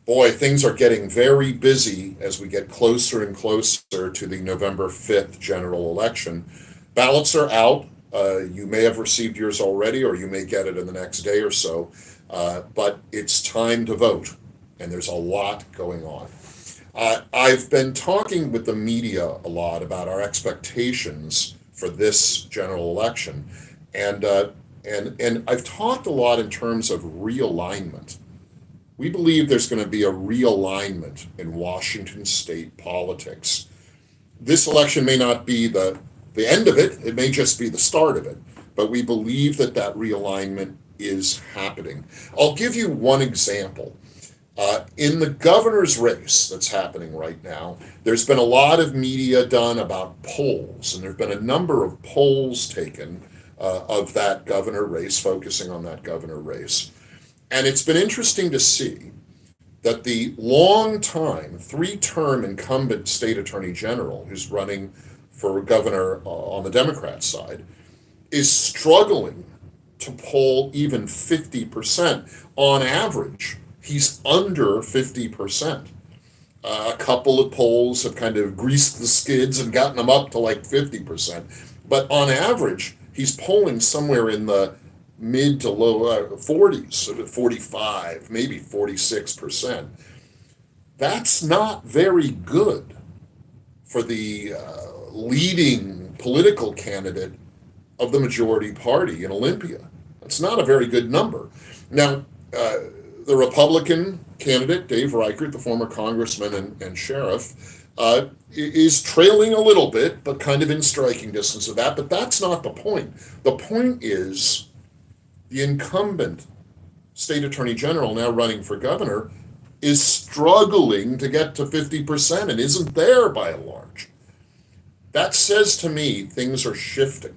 Boy, things are getting very busy as we get closer and closer to the November 5th general election. Ballots are out. You may have received yours already, or you may get it in the next day or so. But it's time to vote, and there's a lot going on. I've been talking with the media a lot about our expectations for this general election, and and I've talked a lot in terms of realignment. We believe there's going to be a realignment in Washington state politics. This election may not be the end of it, it may just be the start of it, but we believe that that realignment is happening. I'll give you one example. In the governor's race that's happening right now, there's been a lot of media done about polls, and there have been a number of polls taken of that governor race, focusing on that governor race. And it's been interesting to see that the long-time, three-term incumbent state attorney general who's running for governor on the Democrat side is struggling to poll even 50%. On average, he's under 50%. A couple of polls have kind of greased the skids and gotten him up to like 50%. But on average, he's polling somewhere in the mid to low 40s, sort of 45, maybe 46%. That's not very good for the leading political candidate of the majority party in Olympia. That's not a very good number. Now, the Republican candidate, Dave Reichert, the former congressman and sheriff, is trailing a little bit, but kind of in striking distance of that. But that's not the point. The point is the incumbent state attorney general, now running for governor, is struggling to get to 50% and isn't there by and large. That says to me things are shifting.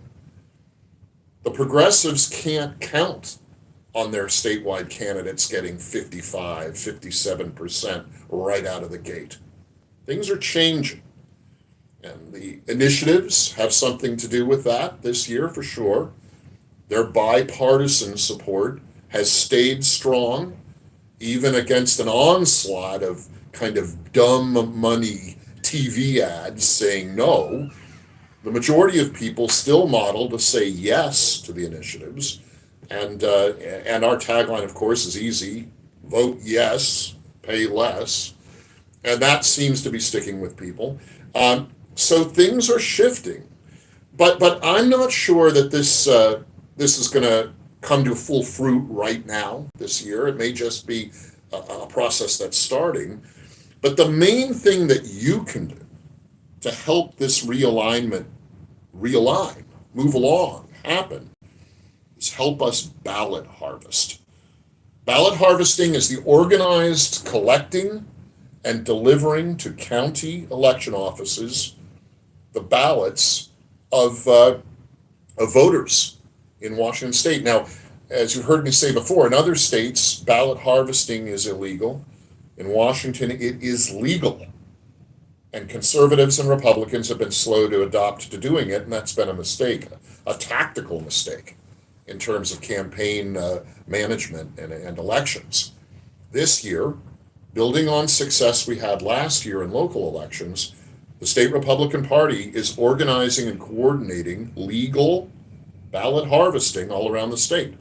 The progressives can't count on their statewide candidates getting 55, 57% right out of the gate. Things are changing. And the initiatives have something to do with that this year for sure. Their bipartisan support has stayed strong, even against an onslaught of kind of dumb money TV ads saying no. The majority of people still model to say yes to the initiatives. And our tagline, of course, is easy: vote yes, pay less. And that seems to be sticking with people. So things are shifting. But I'm not sure that this is going to come to full fruit right now this year. It may just be a process that's starting. But the main thing that you can do to help this realignment realign, move along, happen, is help us ballot harvest. Ballot harvesting is the organized collecting and delivering to county election offices the ballots of voters in Washington state. Now, as you heard me say before, in other states, ballot harvesting is illegal. In Washington, it is legal. And conservatives and Republicans have been slow to adopt to doing it, and that's been a mistake, a tactical mistake in terms of campaign management and elections. This year, building on success we had last year in local elections, the state Republican Party is organizing and coordinating legal ballot harvesting all around the state.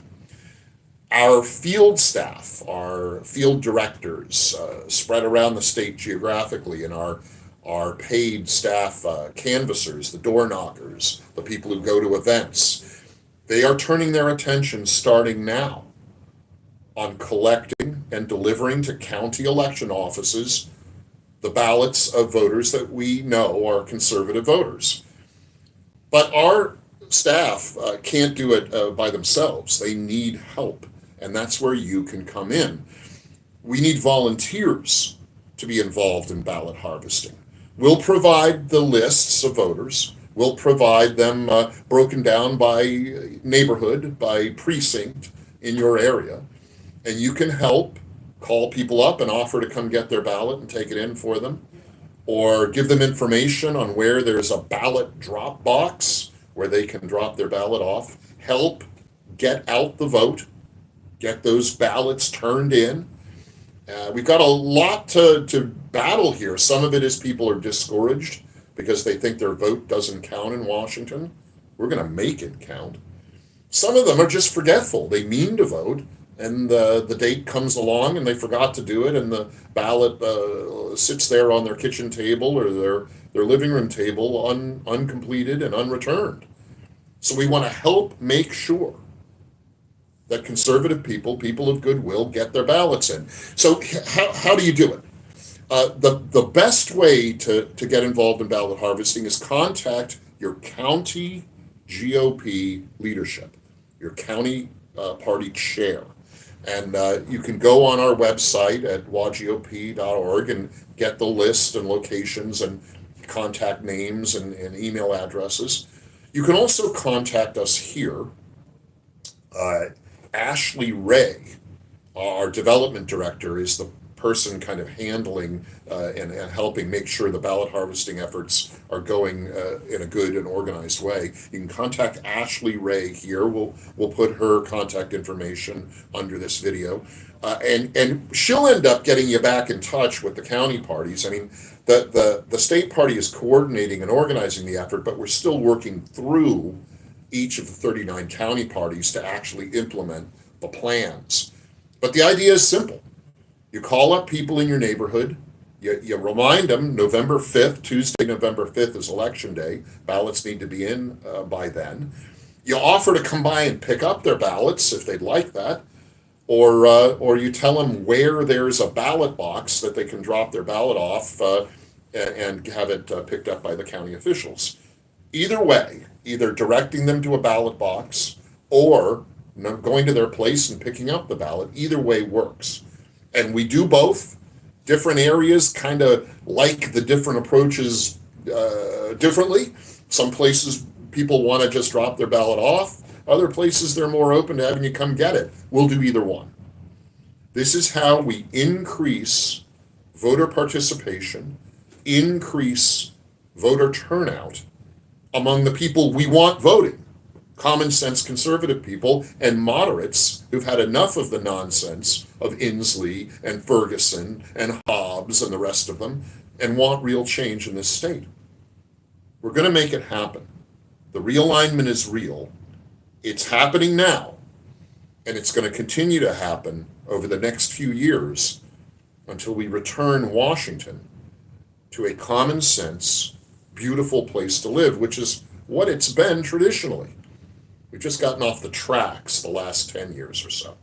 Our field staff, our field directors spread around the state geographically, and our paid staff canvassers, the door knockers, the people who go to events, they are turning their attention starting now on collecting and delivering to county election offices the ballots of voters that we know are conservative voters. But our staff can't do it by themselves. They need help, and that's where you can come in. We need volunteers to be involved in ballot harvesting. We'll provide the lists of voters. We'll provide them broken down by neighborhood, by precinct in your area, and you can help call people up and offer to come get their ballot and take it in for them, or give them information on where there's a ballot drop box where they can drop their ballot off. Help get out the vote, get those ballots turned in, We've got a lot to battle here. Some of it is people are discouraged because they think their vote doesn't count in Washington. We're going to make it count. Some of them are just forgetful. They mean to vote, and the date comes along and they forgot to do it, and the ballot sits there on their kitchen table or their living room table uncompleted and unreturned. So we want to help make sure that conservative people of goodwill, get their ballots in. So how do you do it? The best way to get involved in ballot harvesting is contact your county GOP leadership, your county party chair. And you can go on our website at wagop.org and get the list and locations and contact names and email addresses. You can also contact us here. Ashley Ray, our development director, is the person kind of handling and helping make sure the ballot harvesting efforts are going in a good and organized way. You can contact Ashley Ray here. We'll put her contact information under this video. And she'll end up getting you back in touch with the county parties. I mean, the state party is coordinating and organizing the effort, but we're still working through each of the 39 county parties to actually implement the plans. But the idea is simple. You call up people in your neighborhood, you remind them November 5th, Tuesday, November 5th is election day. Ballots need to be in by then. You offer to come by and pick up their ballots if they'd like that, or you tell them where there's a ballot box that they can drop their ballot off and have it picked up by the county officials. Either way, either directing them to a ballot box or going to their place and picking up the ballot, either way works. And we do both. Different areas kind of like the different approaches differently. Some places people want to just drop their ballot off. Other places they're more open to having you come get it. We'll do either one. This is how we increase voter participation, increase voter turnout among the people we want voting. Common sense conservative people and moderates who've had enough of the nonsense of Inslee and Ferguson and Hobbs and the rest of them and want real change in this state. We're going to make it happen. The realignment is real. It's happening now, and it's going to continue to happen over the next few years until we return Washington to a common sense, beautiful place to live, which is what it's been traditionally. We've just gotten off the tracks the last 10 years or so.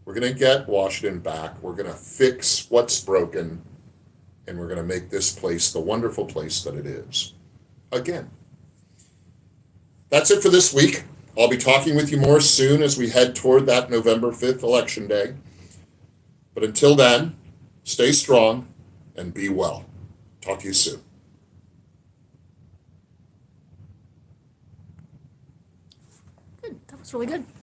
We're going to get Washington back. We're going to fix what's broken, and we're going to make this place the wonderful place that it is. Again. That's it for this week. I'll be talking with you more soon as we head toward that November 5th election day. But until then, stay strong and be well. Talk to you soon. Good. That was really good.